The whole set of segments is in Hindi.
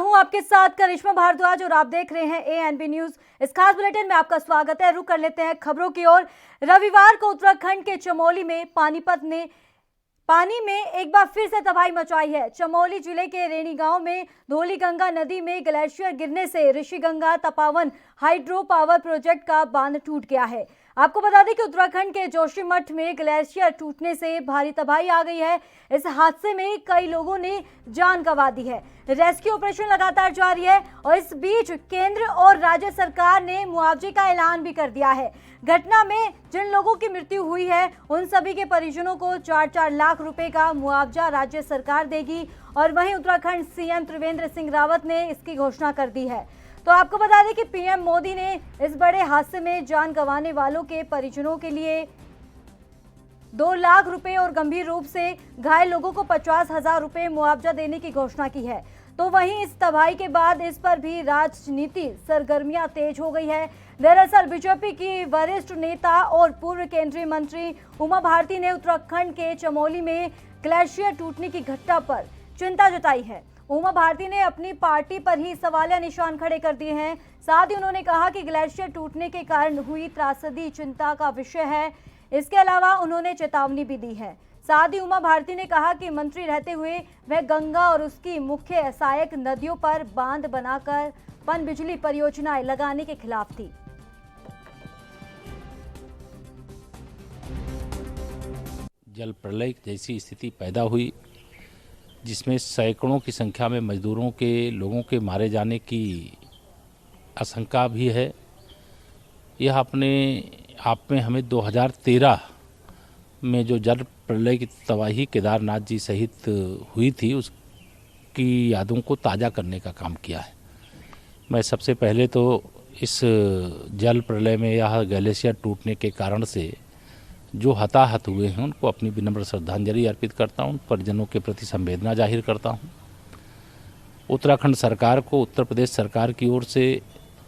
हूं आपके साथ करिश्मा भारद्वाज और आप देख रहे हैं एएनबी न्यूज। इस खास बुलेटिन में आपका स्वागत है। रुक कर लेते हैं खबरों की ओर। रविवार को उत्तराखंड के चमोली में पानीपत ने पानी में एक बार फिर से तबाही मचाई है। चमोली जिले के रेणी गांव में धौलीगंगा नदी में ग्लेशियर गिरने से ऋषिगंगा तपावन हाइड्रो पावर प्रोजेक्ट का बांध टूट गया है। आपको बता दें कि उत्तराखंड के जोशीमठ में ग्लेशियर टूटने से भारी तबाही आ गई है। इस हादसे में कई लोगों ने जान गंवा दी है। रेस्क्यू ऑपरेशन लगातार जारी है और इस बीच केंद्र और राज्य सरकार ने मुआवजे का ऐलान भी कर दिया है। घटना में जिन लोगों की मृत्यु हुई है उन सभी के परिजनों को 4-4 लाख रुपए का मुआवजा राज्य सरकार देगी और वहीं उत्तराखंड सीएम त्रिवेंद्र सिंह रावत ने इसकी घोषणा कर दी है। तो आपको बता दें कि पीएम मोदी ने इस बड़े हादसे में जान गंवाने वालों के परिजनों के लिए 2 लाख रुपए और गंभीर रूप से घायल लोगों को 50,000 रुपए मुआवजा देने की घोषणा की है। तो वहीं इस तबाही के बाद इस पर भी राजनीति सरगर्मियां तेज हो गई है। दरअसल बीजेपी की वरिष्ठ नेता और पूर्व केंद्रीय मंत्री उमा भारती ने उत्तराखंड के चमोली में ग्लेशियर टूटने की घटना पर चिंता जताई है। उमा भारती ने अपनी पार्टी पर ही सवालिया निशान खड़े कर दिए हैं। साथ ही उन्होंने कहा कि ग्लेशियर टूटने के कारण हुई त्रासदी चिंता का विषय है। इसके अलावा उन्होंने चेतावनी भी दी है। साथ ही उमा भारती ने कहा कि मंत्री रहते हुए वह गंगा और उसकी मुख्य सहायक नदियों पर बांध बनाकर पनबिजली परियोजनाएं लगाने के खिलाफ थी। जल प्रलय जैसी स्थिति पैदा हुई जिसमें सैकड़ों की संख्या में मजदूरों के लोगों के मारे जाने की आशंका भी है। यह अपने आप में हमें 2013 में जो जल प्रलय की तबाही केदारनाथ जी सहित हुई थी उसकी यादों को ताज़ा करने का काम किया है। मैं सबसे पहले तो इस जल प्रलय में यह ग्लेशियर टूटने के कारण से जो हताहत हुए हैं उनको अपनी विनम्र श्रद्धांजलि अर्पित करता हूं, परिजनों के प्रति संवेदना जाहिर करता हूं। उत्तराखंड सरकार को उत्तर प्रदेश सरकार की ओर से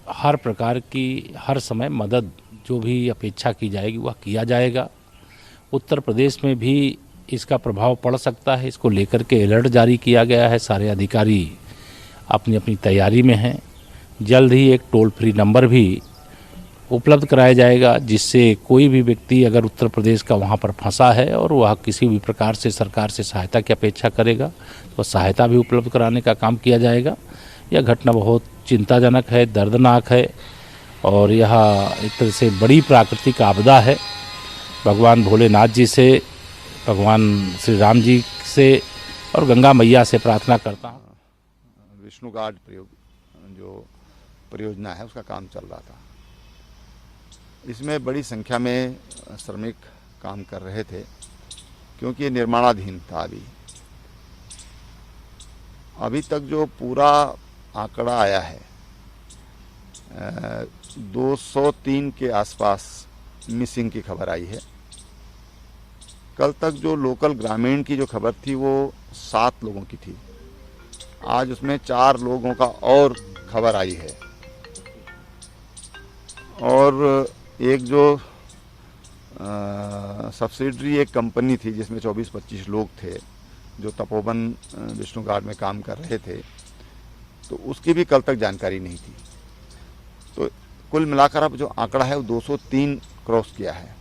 हर प्रकार की हर समय मदद जो भी अपेक्षा की जाएगी वह किया जाएगा। उत्तर प्रदेश में भी इसका प्रभाव पड़ सकता है, इसको लेकर के अलर्ट जारी किया गया है। सारे अधिकारी अपनी अपनी तैयारी में हैं। जल्द ही एक टोल फ्री नंबर भी उपलब्ध कराया जाएगा जिससे कोई भी व्यक्ति अगर उत्तर प्रदेश का वहाँ पर फंसा है और वह किसी भी प्रकार से सरकार से सहायता की अपेक्षा करेगा तो सहायता भी उपलब्ध कराने का काम किया जाएगा। यह घटना बहुत चिंताजनक है, दर्दनाक है और यह एक तरह से बड़ी प्राकृतिक आपदा है। भगवान भोलेनाथ जी से, भगवान श्री राम जी से और गंगा मैया से प्रार्थना करता हूँ। विष्णु घाट जो परियोजना है उसका काम चल रहा था। इसमें बड़ी संख्या में श्रमिक काम कर रहे थे क्योंकि ये निर्माणाधीन था। अभी तक जो पूरा आंकड़ा आया है 203 के आसपास मिसिंग की खबर आई है। कल तक जो लोकल ग्रामीण की जो खबर थी वो 7 लोगों की थी। आज उसमें 4 लोगों का और खबर आई है और एक जो सब्सिडरी एक कंपनी थी जिसमें 24-25 लोग थे जो तपोवन विष्णु घाट में काम कर रहे थे, तो उसकी भी कल तक जानकारी नहीं थी। तो कुल मिलाकर अब जो आंकड़ा है वो 203 क्रॉस किया है।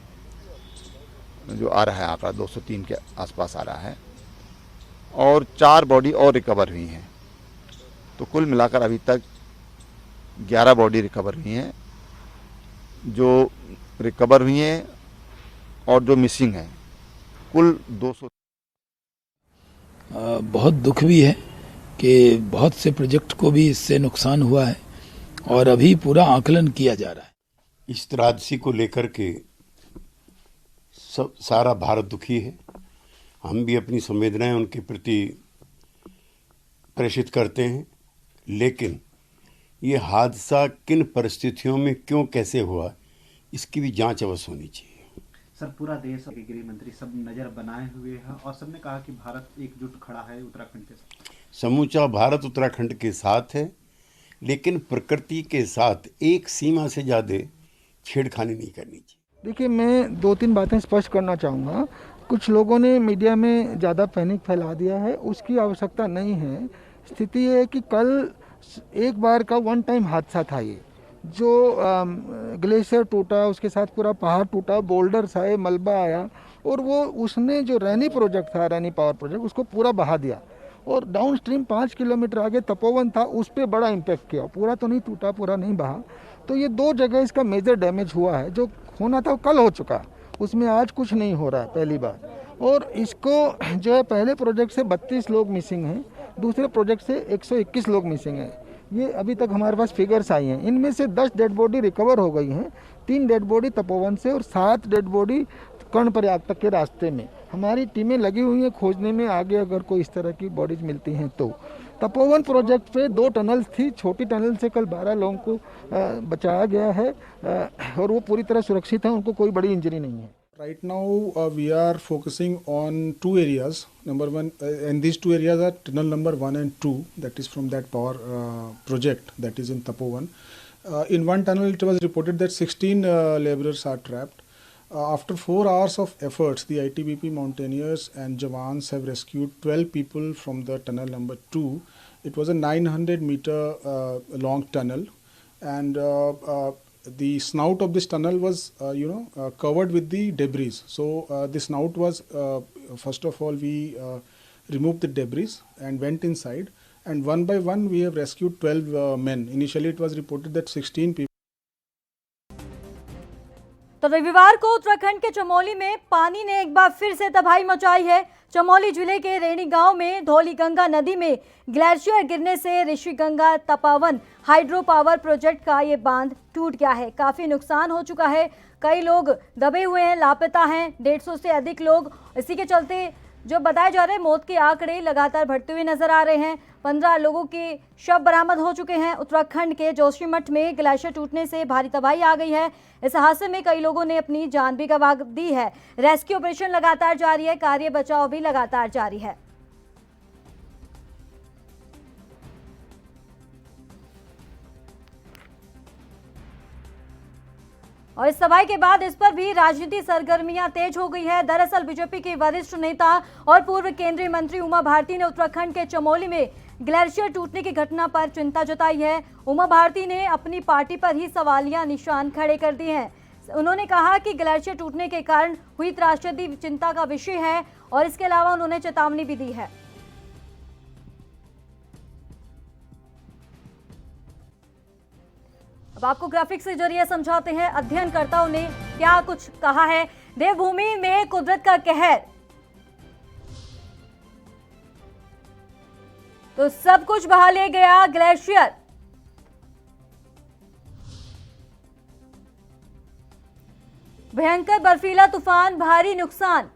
जो आ रहा है आंकड़ा 203 के आसपास आ रहा है और 4 बॉडी और रिकवर हुई हैं। तो कुल मिलाकर अभी तक 11 बॉडी रिकवर हुई हैं। जो रिकवर हुई हैं और जो मिसिंग हैं कुल 200। बहुत दुख भी है कि बहुत से प्रोजेक्ट को भी इससे नुकसान हुआ है और अभी पूरा आकलन किया जा रहा है। इस त्रासदी को लेकर के सब सारा भारत दुखी है। हम भी अपनी संवेदनाएं उनके प्रति प्रेषित करते हैं, लेकिन ये हादसा किन परिस्थितियों में क्यों कैसे हुआ इसकी भी जांच अवश्य होनी चाहिए। सर, पूरा देश गृह मंत्री सब नजर बनाए हुए है और सबने कहा कि भारत एकजुट खड़ा है उत्तराखंड के साथ। समूचा भारत उत्तराखंड के साथ है, लेकिन प्रकृति के साथ एक सीमा से ज़्यादा छेड़खानी नहीं करनी चाहिए। देखिए, मैं 2-3 बातें स्पष्ट करना चाहूँगा। कुछ लोगों ने मीडिया में ज़्यादा पैनिक फैला दिया है, उसकी आवश्यकता नहीं है। स्थिति है कि कल एक बार का वन टाइम हादसा था ये, जो ग्लेशियर टूटा, उसके साथ पूरा पहाड़ टूटा, बोल्डर्स आए, मलबा आया, और वो उसने जो रैनी प्रोजेक्ट था, रैनी पावर प्रोजेक्ट, उसको पूरा बहा दिया। और डाउन स्ट्रीम 5 किलोमीटर आगे तपोवन था, उस पर बड़ा इम्पैक्ट किया। पूरा तो नहीं टूटा, पूरा नहीं बहा। तो ये 2 जगह इसका मेजर डैमेज हुआ है। जो होना था वो कल हो चुका, उसमें आज कुछ नहीं हो रहा है पहली बार। और इसको जो है पहले प्रोजेक्ट से 32 लोग मिसिंग हैं, दूसरे प्रोजेक्ट से 121 लोग मिसिंग हैं। ये अभी तक हमारे पास फिगर्स आई हैं। इनमें से 10 डेड बॉडी रिकवर हो गई हैं, 3 डेड बॉडी तपोवन से और 7 डेड बॉडी कर्णप्रयाग तक के रास्ते में। हमारी टीमें लगी हुई हैं खोजने में, आगे अगर कोई इस तरह की बॉडीज मिलती हैं तो। तपोवन प्रोजेक्ट पे 2 टनल्स थी, छोटी टनल से कल 12 लोगों को बचाया गया है और वो पूरी तरह सुरक्षित हैं, उनको कोई बड़ी इंजरी नहीं है। Right now, we are focusing on 2 areas. Number one, and these 2 areas are tunnel number 1 and 2. That is from that power project that is in Tapovan. In one tunnel, it was reported that 16 laborers are trapped. After 4 hours of efforts, the ITBP mountaineers and Jawans have rescued 12 people from the tunnel number 2. It was a 900-meter long tunnel, and the snout of this tunnel was covered with the debris. So the snout was first of all we removed the debris and went inside, and one by one we have rescued 12 men. Initially it was reported that 16 people. तो रविवार को उत्तराखंड के चमोली में पानी ने एक बार फिर से तबाही मचाई है। चमोली जिले के रेणी गांव में धौलीगंगा नदी में ग्लेशियर गिरने से Rishiganga Tapovan hydro power project का ये बांध टूट गया है। काफी नुकसान हो चुका है, कई लोग दबे हुए हैं, लापता हैं 150 से अधिक लोग। इसी के चलते जो बताए जा रहे हैं मौत के आंकड़े लगातार बढ़ते हुए नजर आ रहे हैं। 15 लोगों के शव बरामद हो चुके हैं। उत्तराखंड के जोशीमठ में ग्लेशियर टूटने से भारी तबाही आ गई है। इस हादसे में कई लोगों ने अपनी जान भी गंवा दी है। रेस्क्यू ऑपरेशन लगातार जारी है, कार्य बचाव भी लगातार जारी है। और इस तबाही के बाद इस पर भी राजनीतिक सरगर्मियां तेज हो गई है। दरअसल बीजेपी के वरिष्ठ नेता और पूर्व केंद्रीय मंत्री उमा भारती ने उत्तराखंड के चमोली में ग्लेशियर टूटने की घटना पर चिंता जताई है। उमा भारती ने अपनी पार्टी पर ही सवालिया निशान खड़े कर दिए हैं। उन्होंने कहा कि ग्लेशियर टूटने के कारण हुई त्रासदी चिंता का विषय है और इसके अलावा उन्होंने चेतावनी भी दी है। अब आपको ग्राफिक्स के जरिए समझाते हैं अध्ययनकर्ताओं ने क्या कुछ कहा है। देवभूमि में कुदरत का कहर, तो सब कुछ बहा ले गया ग्लेशियर। भयंकर बर्फीला तूफान, भारी नुकसान।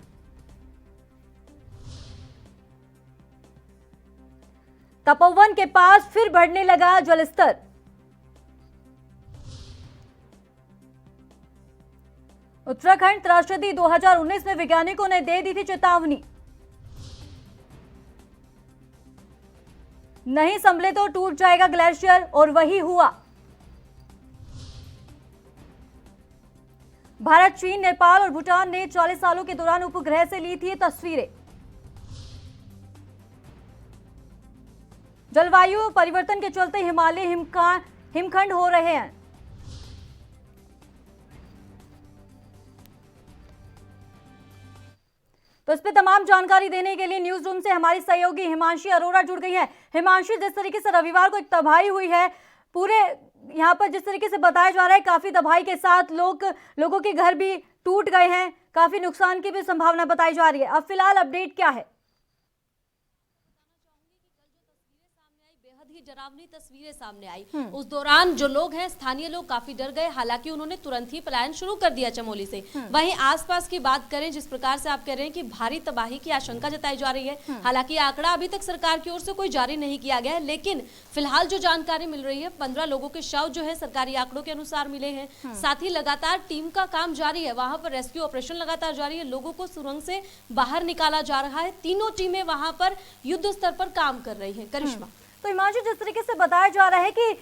तपोवन के पास फिर बढ़ने लगा जलस्तर। उत्तराखंड त्रासदी 2019 में वैज्ञानिकों ने दे दी थी चेतावनी, नहीं संभले तो टूट जाएगा ग्लेशियर, और वही हुआ। भारत, चीन, नेपाल और भूटान ने 40 सालों के दौरान उपग्रह से ली थी ये तस्वीरें। जलवायु परिवर्तन के चलते हिमालय हिमखंड हो रहे हैं। तो इस पे तमाम जानकारी देने के लिए न्यूज रूम से हमारी सहयोगी हिमांशी अरोरा जुड़ गई हैं। हिमांशी, जिस तरीके से रविवार को एक तबाही हुई है, पूरे यहाँ पर जिस तरीके से बताया जा रहा है काफी तबाही के साथ लोगों के घर भी टूट गए हैं, काफी नुकसान की भी संभावना बताई जा रही है। अब फिलहाल अपडेट क्या है? डरावनी तस्वीरें सामने आई। उस दौरान जो लोग हैं, स्थानीय लोग काफी डर गए। हालांकि उन्होंने तुरंत ही पलायन शुरू कर दिया चमोली से। वहीं आसपास की बात करें, जिस प्रकार से आप कह रहे हैं कि भारी तबाही की आशंका जताई जा रही है। हालांकि आंकड़ा अभी तक सरकार की ओर से कोई जारी नहीं किया गया है, लेकिन फिलहाल जो जानकारी मिल रही है 15 लोगों के शव जो है सरकारी आंकड़ों के अनुसार मिले हैं। साथ ही लगातार टीम का काम जारी है, वहां पर रेस्क्यू ऑपरेशन लगातार जारी है। लोगों को सुरंग से बाहर निकाला जा रहा है। तीनों टीमें वहां पर युद्ध स्तर पर काम कर रही है। करिश्मा, तो हिमांशु, जिस तरीके से बताया जा रहा है कि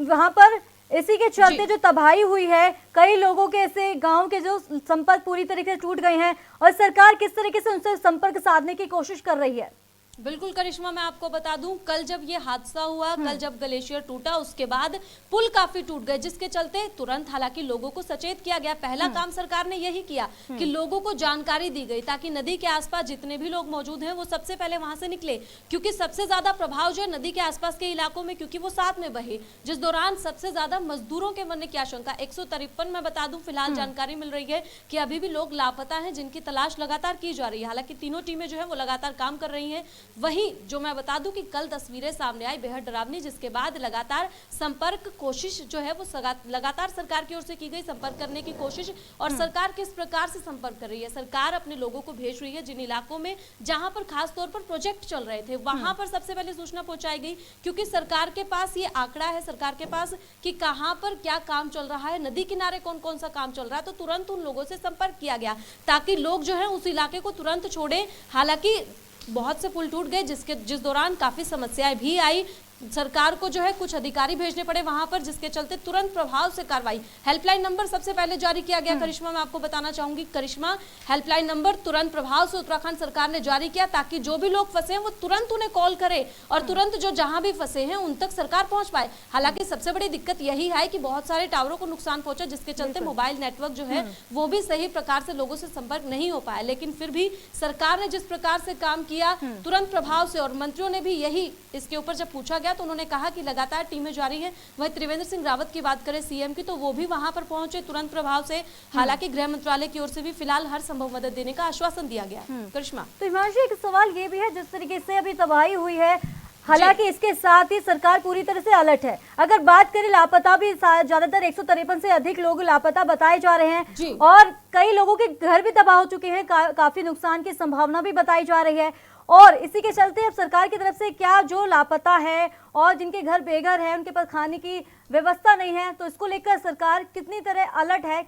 वहां पर इसी के चलते जो तबाही हुई है, कई लोगों के ऐसे गांव के जो संपर्क पूरी तरीके से टूट गए हैं, और सरकार किस तरीके से उनसे संपर्क साधने की कोशिश कर रही है? बिल्कुल करिश्मा, मैं आपको बता दूं, कल जब ये हादसा हुआ, कल जब ग्लेशियर टूटा, उसके बाद पुल काफी टूट गए, जिसके चलते तुरंत हालांकि लोगों को सचेत किया गया। पहला काम सरकार ने यही किया कि लोगों को जानकारी दी गई ताकि नदी के आसपास जितने भी लोग मौजूद हैं वो सबसे पहले वहां से निकले, क्योंकि सबसे ज्यादा प्रभाव जो है नदी के आसपास के इलाकों में, क्योंकि वो साथ में बहे, जिस दौरान सबसे ज्यादा मजदूरों के मरने की आशंका। 153 मैं बता दूं फिलहाल जानकारी मिल रही है कि अभी भी लोग लापता हैं, जिनकी तलाश लगातार की जा रही है। हालांकि तीनों टीमें जो है वो लगातार काम कर रही हैं। वहीं जो मैं बता दूं कि कल तस्वीरें सामने आई बेहद डरावनी, जिसके बाद लगातार संपर्क कोशिश जो है वो लगातार सरकार की ओर से की गई, संपर्क करने की कोशिश। और सरकार किस प्रकार से संपर्क कर रही है, सरकार अपने लोगों को भेज रही है जिन इलाकों में जहां पर खास तौर पर प्रोजेक्ट चल रहे थे, वहां पर सबसे पहले सूचना पहुंचाई गई, क्योंकि सरकार के पास ये आंकड़ा है, सरकार के पास कि कहां पर क्या काम चल रहा है, नदी किनारे कौन कौन सा काम चल रहा है, तो तुरंत उन लोगों से संपर्क किया गया ताकि लोग जो है उस इलाके को तुरंत छोड़े। हालांकि बहुत से पुल टूट गए, जिस दौरान काफी समस्याएं भी आई। सरकार को जो है कुछ अधिकारी भेजने पड़े वहां पर, जिसके चलते तुरंत प्रभाव से कार्रवाई। हेल्पलाइन नंबर सबसे पहले जारी किया गया। करिश्मा, मैं आपको बताना चाहूंगी, करिश्मा, हेल्पलाइन नंबर तुरंत प्रभाव से उत्तराखंड सरकार ने जारी किया ताकि जो भी लोग फंसे हैं वो तुरंत उन्हें कॉल करे और तुरंत जो जहां भी फंसे हैं उन तक सरकार पहुंच पाए। हालांकि सबसे बड़ी दिक्कत यही है कि बहुत सारे टावरों को नुकसान पहुंचा, जिसके चलते मोबाइल नेटवर्क जो है वो भी सही प्रकार से लोगों से संपर्क नहीं हो पाया। लेकिन फिर भी सरकार ने जिस प्रकार से काम किया तुरंत प्रभाव से, और मंत्रियों ने भी यही इसके ऊपर जब पूछा गया तो उन्होंने कहा कि लगातार टीमें जारी हैं। वहीं त्रिवेंद्र सिंह रावत की बात करें सीएम की, तो वो भी वहां पर पहुंचे तुरंत प्रभाव से। हालांकि गृह मंत्रालय की ओर से भी फिलहाल हर संभव मदद देने का आश्वासन दिया गया। करिश्मा, तो हिमांशु, एक सवाल ये भी है, जिस तरीके से अभी तबाही हुई है, हालांकि इसके साथ ही सरकार पूरी तरह से अलर्ट है। अगर बात करें लापता भी, ज्यादातर 153 से अधिक लोग लापता बताए जा रहे हैं और कई लोगों के घर भी तबाह हो चुके हैं, काफी नुकसान की संभावना भी बताई जा रही है। और इसी के चलते अब सरकार की तरफ से क्या जो लापता है और जिनके घर बेघर है, उनके पास खाने की व्यवस्था नहीं है, तो इसको लेकर सरकार कितनी तरह अलर्ट है?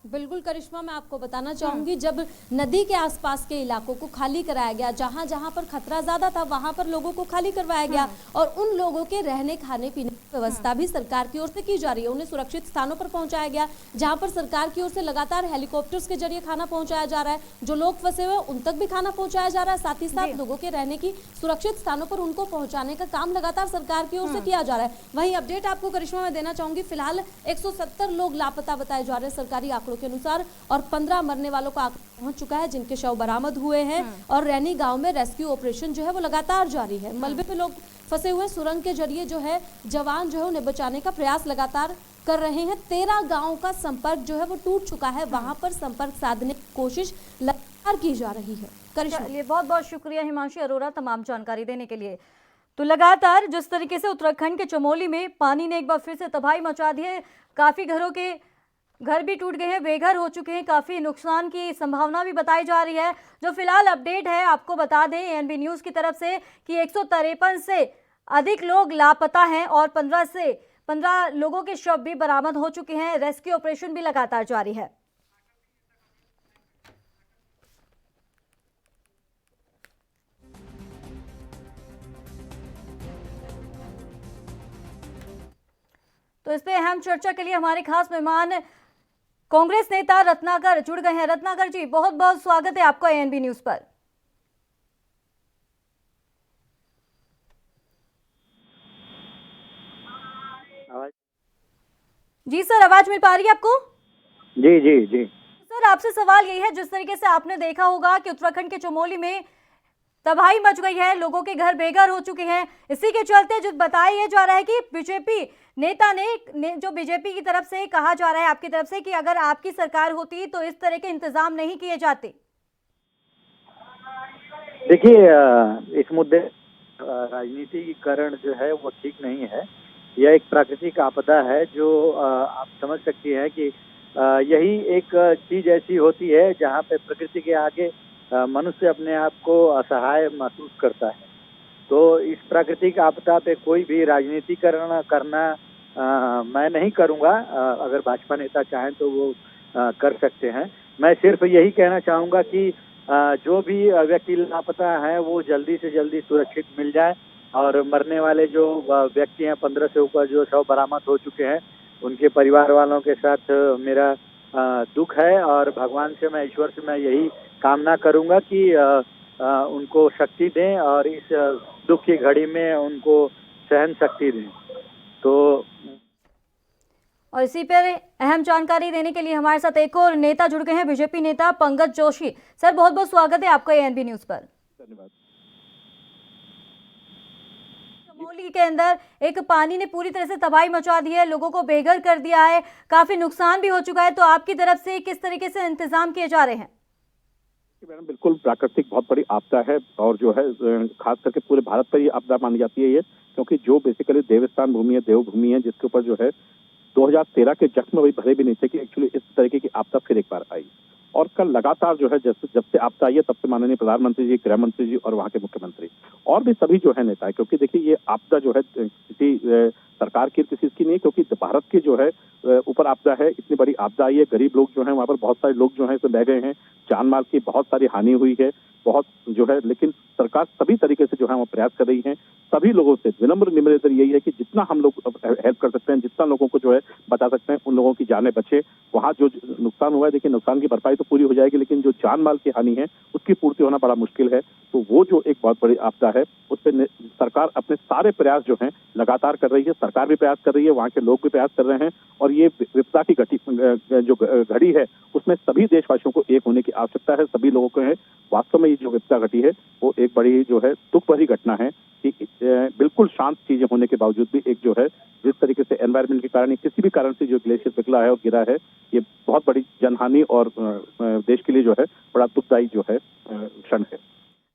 बिल्कुल करिश्मा, मैं आपको बताना चाहूंगी, जब नदी के आसपास के इलाकों को खाली कराया गया, जहां जहां पर खतरा ज्यादा था वहां पर लोगों को खाली करवाया गया और उन लोगों के रहने खाने पीने की व्यवस्था भी सरकार की ओर से की जा रही है। उन्हें सुरक्षित स्थानों पर पहुंचाया गया, जहां पर सरकार की ओर से लगातार हेलीकॉप्टर्स के जरिए खाना पहुंचाया जा रहा है। जो लोग फंसे हुए उन तक भी खाना पहुंचाया जा रहा है, साथ ही साथ लोगों के रहने की सुरक्षित स्थानों पर उनको पहुंचाने का काम लगातार सरकार की ओर से किया जा रहा है। वहीं अपडेट आपको करिश्मा मैं देना चाहूंगी, फिलहाल 170 लोग लापता बताए जा रहे हैं सरकारी आंकड़ों के अनुसार, और 15 मरने वालों का आंकड़ा पहुंच चुका है, जिनके शव बरामद हुए हैं। और रैनी गांव में रेस्क्यू ऑपरेशन जो है वो लगातार जारी है। मलबे पे लोग फंसे हुए, सुरंग के जरिए जो है जवान जो है उन्हें बचाने का प्रयास लगातार कर रहे हैं। 13 गांव का संपर्क जो है वो टूट चुका है, वहां पर संपर्क साधने की कोशिश लगातार की जा रही है। चलिए, बहुत बहुत शुक्रिया हिमांशी अरोरा तमाम जानकारी देने के लिए। तो लगातार जिस तरीके से उत्तराखंड के चमोली में पानी ने एक बार फिर से तबाही मचा दी है, काफी घरों के घर भी टूट गए हैं, बेघर हो चुके हैं, काफी नुकसान की संभावना भी बताई जा रही है। जो फिलहाल अपडेट है आपको बता दें एएनबी न्यूज की तरफ से कि 153 से अधिक लोग लापता हैं और 15 लोगों के शव भी बरामद हो चुके हैं। रेस्क्यू ऑपरेशन भी लगातार जारी है। तो इस पे अहम चर्चा के लिए हमारे खास मेहमान कांग्रेस नेता रत्नाकर जुड़ गए हैं। रत्नाकर जी, बहुत बहुत स्वागत है आपका एएनबी न्यूज पर। जी सर, आवाज मिल पा रही है आपको? जी जी जी सर, आपसे सवाल यही है, जिस तरीके से आपने देखा होगा कि उत्तराखंड के चमोली में तबाही मच गई है, लोगों के घर बेघर हो चुके हैं, इसी के चलते जो बताया जा रहा है कि बीजेपी नेता ने जो बीजेपी की तरफ से कहा जा रहा है आपकी तरफ से कि अगर आपकी सरकार होती तो इस तरह के इंतजाम नहीं किए जाते। देखिए, इस मुद्दे राजनीतिकरण जो है वो ठीक नहीं है। यह एक प्राकृतिक आपदा है जो आप समझ सकती हैं कि यही एक चीज ऐसी होती है जहाँ पे प्रकृति के आगे मनुष्य अपने आप को असहाय महसूस करता है। तो इस प्राकृतिक आपदा पे कोई भी राजनीतिकरण करना मैं नहीं करूंगा। अगर भाजपा नेता चाहें तो वो कर सकते हैं। मैं सिर्फ यही कहना चाहूंगा कि जो भी व्यक्ति लापता है वो जल्दी से जल्दी सुरक्षित मिल जाए, और मरने वाले जो व्यक्ति हैं 15 से ऊपर जो शव बरामद हो चुके हैं, उनके परिवार वालों के साथ मेरा दुख है, और भगवान से मैं, ईश्वर से मैं यही कामना करूंगा कि उनको शक्ति दें और इस दुख की घड़ी में उनको सहन शक्ति दें। तो और इसी पर अहम जानकारी देने के लिए हमारे साथ एक और नेता जुड़ गए हैं, बीजेपी नेता पंकज जोशी। सर, बहुत बहुत स्वागत है आपका एएनबी न्यूज पर। धन्यवाद। चमोली के अंदर एक पानी ने पूरी तरह से तबाही मचा दी है, लोगों को बेघर कर दिया है, काफी नुकसान भी हो चुका है। तो आपकी तरफ से किस तरीके से इंतजाम किए जा रहे हैं? मैडम, बिल्कुल प्राकृतिक बहुत बड़ी आपदा है और जो है खास करके पूरे भारत पर ये आपदा मानी जाती है ये, क्योंकि जो बेसिकली देवस्थान भूमि है, देवभूमि है, जिसके ऊपर जो है 2013 के जख्म वही भरे भी नहीं थे कि एक्चुअली इस तरीके की आपदा फिर एक बार आई। और कल लगातार जो है जब से आपदा आई है तब से माननीय प्रधानमंत्री जी, गृह मंत्री जी और वहाँ के मुख्यमंत्री और भी सभी जो है नेता है, क्योंकि देखिए ये आपदा जो है किसी सरकार की किसी की नहीं, क्योंकि भारत की जो है ऊपर आपदा है, इतनी बड़ी आपदा आई है। गरीब लोग जो है वहाँ पर बहुत सारे लोग जो है बह गए हैं, जान माल की बहुत सारी हानि हुई है, बहुत जो है, लेकिन सरकार सभी तरीके से जो है वो प्रयास कर रही है। सभी लोगों से विनम्र निवेदन यही है कि जितना हम लोग हेल्प कर सकते हैं, जितना लोगों को जो है बता सकते हैं, उन लोगों की जानें बचे। वहाँ जो नुकसान हुआ है, देखिए नुकसान की भरपाई तो पूरी हो जाएगी, लेकिन जो जान माल की हानि है उसकी पूर्ति होना बड़ा मुश्किल है। तो वो जो एक बहुत बड़ी आपदा है उस पर सरकार अपने सारे प्रयास जो हैं लगातार कर रही है। सरकार भी प्रयास कर रही है, वहाँ के लोग भी प्रयास कर रहे हैं और ये विपदा की जो घड़ी है उसमें सभी देशवासियों को एक होने की आवश्यकता है। सभी लोगों को है, वास्तव में ये जो विपदा घटी है वो एक बड़ी जो है दुख भरी घटना है कि बिल्कुल शांत चीजें होने के बावजूद भी एक जो है जिस तरीके से एनवायरमेंट के कारण किसी भी कारण से जो ग्लेशियर पिघला है और गिरा है, ये बहुत बड़ी जनहानि और देश के लिए जो है बड़ा दुखदायी जो है क्षण है।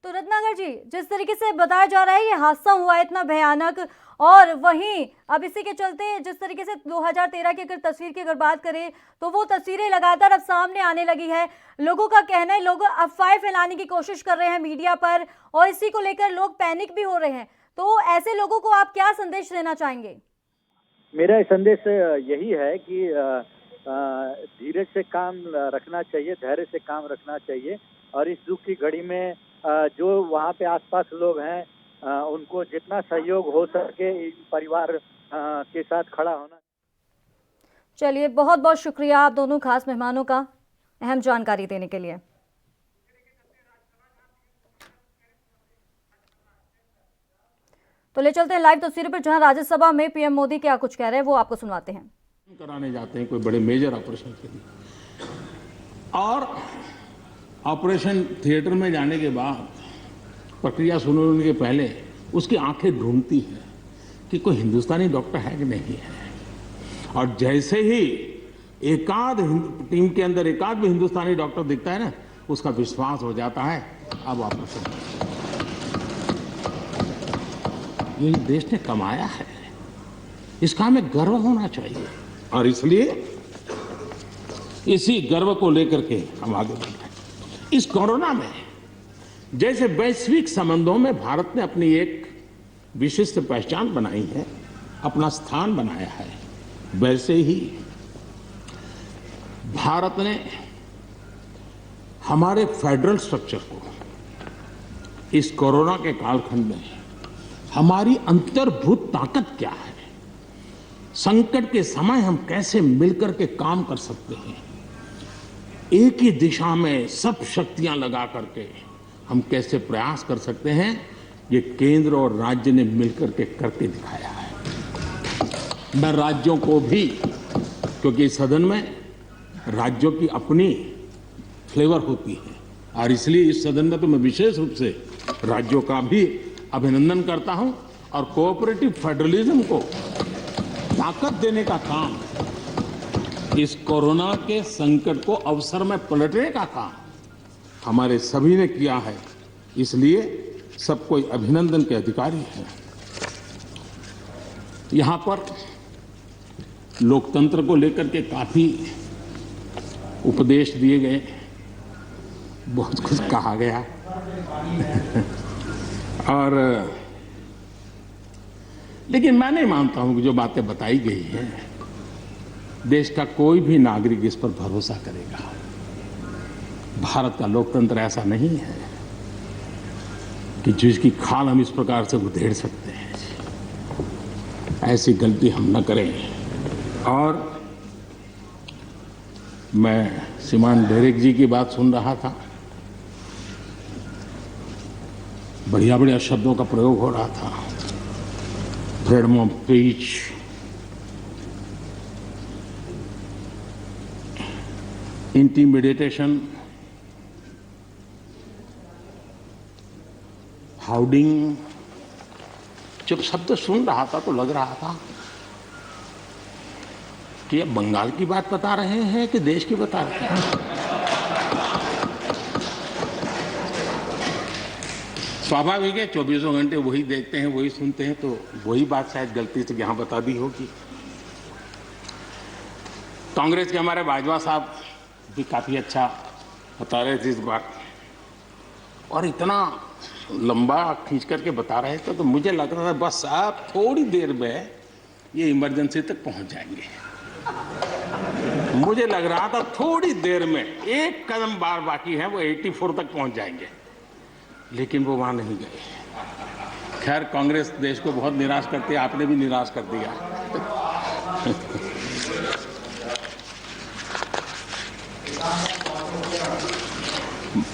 तो रत्नाकर जी, जिस तरीके से बताया जा रहा है ये हादसा हुआ है इतना भयानक, और वहीं अब इसी के चलते जिस तरीके से 2013 की अगर तस्वीर की अगर बात करें तो वो तस्वीरें लगातार अब सामने आने लगी है। लोगों का कहना है, लोग अफवाहें फैलाने की कोशिश कर रहे हैं मीडिया पर और इसी को लेकर लोग पैनिक भी हो रहे हैं। तो ऐसे लोगों को आप क्या संदेश देना चाहेंगे? मेरा संदेश यही है कि धीरज से काम रखना चाहिए, धैर्य से काम रखना चाहिए और इस दुख की घड़ी में जो वहाँ पे आसपास लोग हैं उनको जितना सहयोग हो सके परिवार के साथ खड़ा होना। चलिए, बहुत बहुत शुक्रिया आप दोनों खास मेहमानों का अहम जानकारी देने के लिए। तो ले चलते हैं लाइव तस्वीरों पर, जहां राज्यसभा में पीएम मोदी क्या कुछ कह रहे हैं वो आपको सुनवाते हैं। कराने जाते हैं कोई बड़े मेजर ऑपरेशन के लिए, और ऑपरेशन थिएटर में जाने के बाद प्रक्रिया शुरू होने के पहले उसकी आंखें ढूंढती है कि कोई हिंदुस्तानी डॉक्टर है कि नहीं है, और जैसे ही एकाध टीम के अंदर एकाध भी हिंदुस्तानी डॉक्टर दिखता है ना, उसका विश्वास हो जाता है अब ऑपरेशन। ये देश ने कमाया है, इसका हमें गर्व होना चाहिए, और इसलिए इसी गर्व को लेकर के हम आगे बढ़ रहे हैं। इस कोरोना में जैसे वैश्विक संबंधों में भारत ने अपनी एक विशिष्ट पहचान बनाई है, अपना स्थान बनाया है, वैसे ही भारत ने हमारे फेडरल स्ट्रक्चर को इस कोरोना के कालखंड में हमारी अंतर्भूत ताकत क्या है, संकट के समय हम कैसे मिलकर के काम कर सकते हैं, एक ही दिशा में सब शक्तियां लगा करके हम कैसे प्रयास कर सकते हैं, ये केंद्र और राज्य ने मिलकर के करके दिखाया है। मैं राज्यों को भी, क्योंकि इस सदन में राज्यों की अपनी फ्लेवर होती है, और इसलिए इस सदन में तो मैं विशेष रूप से राज्यों का भी अभिनंदन करता हूं, और कोऑपरेटिव फेडरलिज्म को ताकत देने का काम, इस कोरोना के संकट को अवसर में पलटने का काम हमारे सभी ने किया है, इसलिए सब कोई अभिनंदन के अधिकारी हैं। यहां पर लोकतंत्र को लेकर के काफी उपदेश दिए गए, बहुत कुछ कहा गया और लेकिन मैं नहीं मानता हूं कि जो बातें बताई गई हैं देश का कोई भी नागरिक इस पर भरोसा करेगा। भारत का लोकतंत्र ऐसा नहीं है कि जिसकी खाल हम इस प्रकार से उधेड़ सकते हैं। ऐसी गलती हम न करें। और मैं श्रीमान डेरेक जी की बात सुन रहा था, बढ़िया बढ़िया शब्दों का प्रयोग हो रहा था, फ्रीडम ऑफ स्पीच, इंटिमिडेशन, हाउडिंग। जब शब्द सुन रहा था तो लग रहा था कि ये बंगाल की बात बता रहे हैं कि देश की बता रहे हैं। स्वाभाविक है, 24 घंटे वही देखते हैं, वही सुनते हैं, तो वही बात शायद गलती से यहाँ बता दी होगी। कांग्रेस के हमारे बाजवा साहब भी काफी अच्छा बता रहे थे इस बार, और इतना लंबा खींच करके बता रहे थे तो मुझे लग रहा था बस आप थोड़ी देर में ये इमरजेंसी तक पहुंच जाएंगे। मुझे लग रहा था थोड़ी देर में एक कदम बार बाकी है, वो 84 तक पहुंच जाएंगे, लेकिन वो वहां नहीं गए। खैर, कांग्रेस देश को बहुत निराश करती है, आपने भी निराश कर दिया।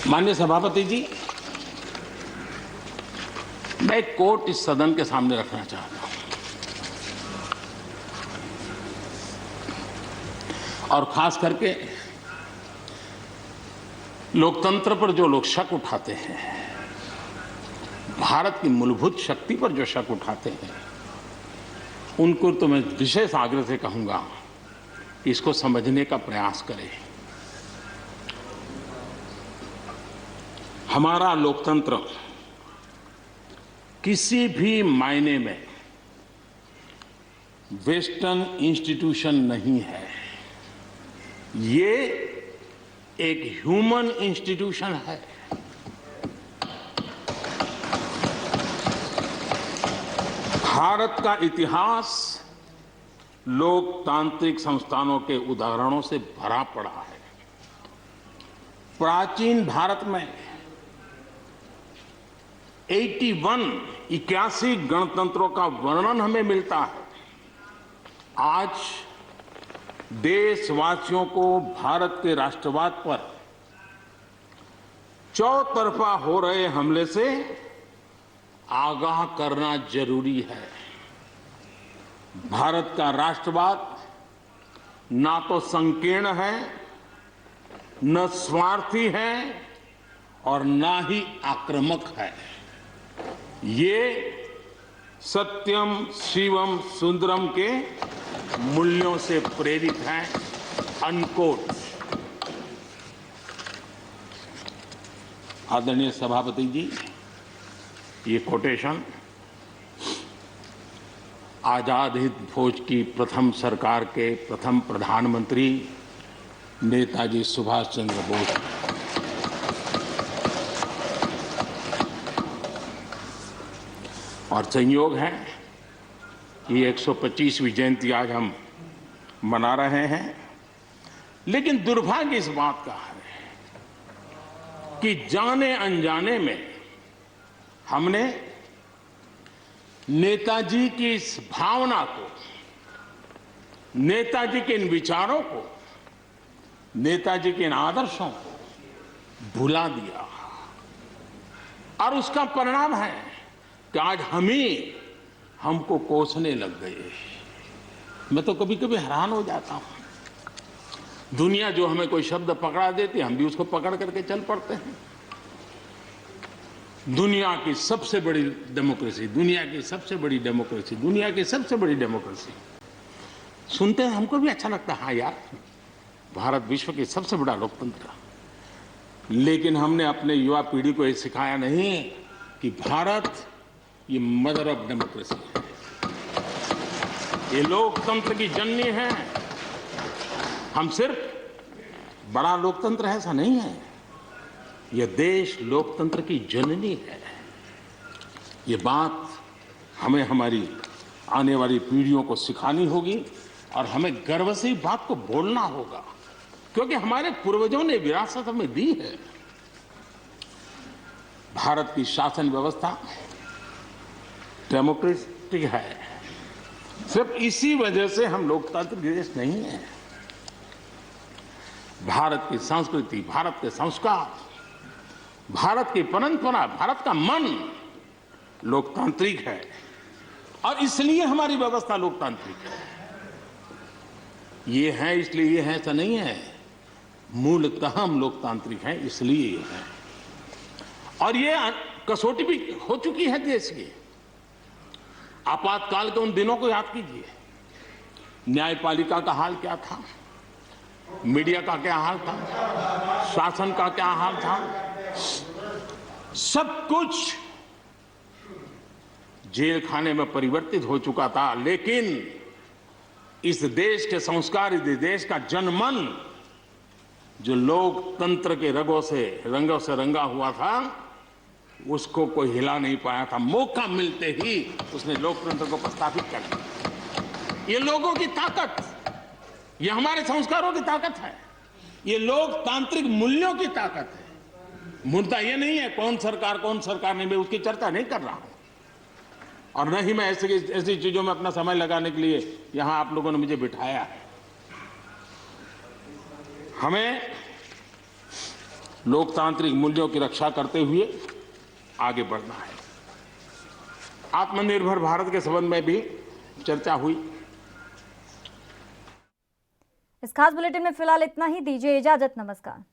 माननीय सभापति जी, मैं एक कोट इस सदन के सामने रखना चाहता हूं, और खास करके लोकतंत्र पर जो लोग शक उठाते हैं, भारत की मूलभूत शक्ति पर जो शक उठाते हैं, उनको तो मैं विशेष आग्रह से कहूंगा कि इसको समझने का प्रयास करें। हमारा लोकतंत्र किसी भी मायने में वेस्टर्न इंस्टीट्यूशन नहीं है, ये एक ह्यूमन इंस्टीट्यूशन है। भारत का इतिहास लोकतांत्रिक संस्थानों के उदाहरणों से भरा पड़ा है। प्राचीन भारत में 81 गणतंत्रों का वर्णन हमें मिलता है। आज देशवासियों को भारत के राष्ट्रवाद पर चौतरफा हो रहे हमले से आगाह करना जरूरी है। भारत का राष्ट्रवाद ना तो संकीर्ण है, न स्वार्थी है, और ना ही आक्रामक है। ये सत्यम शिवम सुंदरम के मूल्यों से प्रेरित है। अनकोट। आदरणीय सभापति जी, ये कोटेशन आजाद हिंद फौज की प्रथम सरकार के प्रथम प्रधानमंत्री नेताजी सुभाष चंद्र बोस, और संयोग है कि 125वीं जयंती आज हम मना रहे हैं। लेकिन दुर्भाग्य इस बात का है कि जाने अनजाने में हमने नेताजी की इस भावना को, नेताजी के इन विचारों को, नेताजी के इन आदर्शों को भुला दिया, और उसका परिणाम है कि आज हमको कोसने लग गए। मैं तो कभी कभी हैरान हो जाता हूं। दुनिया जो हमें कोई शब्द पकड़ा देती है, हम भी उसको पकड़ करके चल पड़ते हैं। दुनिया की सबसे बड़ी डेमोक्रेसी, दुनिया की सबसे बड़ी डेमोक्रेसी, दुनिया की सबसे बड़ी डेमोक्रेसी सुनते हैं, हमको भी अच्छा लगता है। हाँ यार, भारत विश्व की सबसे बड़ा लोकतंत्र। लेकिन हमने अपने युवा पीढ़ी को ये सिखाया नहीं कि भारत ये मदर ऑफ डेमोक्रेसी है, ये लोकतंत्र की जननी है। हम सिर्फ बड़ा लोकतंत्र है ऐसा नहीं है, यह देश लोकतंत्र की जननी है। ये बात हमें हमारी आने वाली पीढ़ियों को सिखानी होगी, और हमें गर्व से इस बात को बोलना होगा, क्योंकि हमारे पूर्वजों ने विरासत हमें दी है। भारत की शासन व्यवस्था डेमोक्रेटिक है। सिर्फ इसी वजह से हम लोकतांत्रिक देश नहीं है। भारत की संस्कृति, भारत के संस्कार, भारत की परंपरा, भारत का मन लोकतांत्रिक है और इसलिए हमारी व्यवस्था लोकतांत्रिक है। ये है इसलिए ये है ऐसा नहीं है, मूलतः हम लोकतांत्रिक हैं इसलिए ये है। और ये कसौटी भी हो चुकी है देश की। आपातकाल के उन दिनों को याद कीजिए, न्यायपालिका का हाल क्या था, मीडिया का क्या हाल था, शासन का क्या हाल था, सब कुछ जेल खाने में परिवर्तित हो चुका था। लेकिन इस देश के संस्कार, इस देश का जनमन जो लोकतंत्र के रंगों से रंगा हुआ था, उसको कोई हिला नहीं पाया था। मौका मिलते ही उसने लोकतंत्र को प्रस्तावित कर दिया। ये लोगों की ताकत, ये हमारे संस्कारों की ताकत है, ये लोकतांत्रिक मूल्यों की ताकत है। मुद्दा ये नहीं है कौन सरकार नहीं, मैं उसकी चर्चा नहीं कर रहा हूं। और न ही मैं ऐसी चीजों में अपना समय लगाने के लिए यहां आप लोगों ने मुझे बिठाया है। हमें लोकतांत्रिक मूल्यों की रक्षा करते हुए आगे बढ़ना है। आत्मनिर्भर भारत के संबंध में भी चर्चा हुई। इस खास बुलेटिन में फिलहाल इतना ही। दीजिए इजाजत, नमस्कार।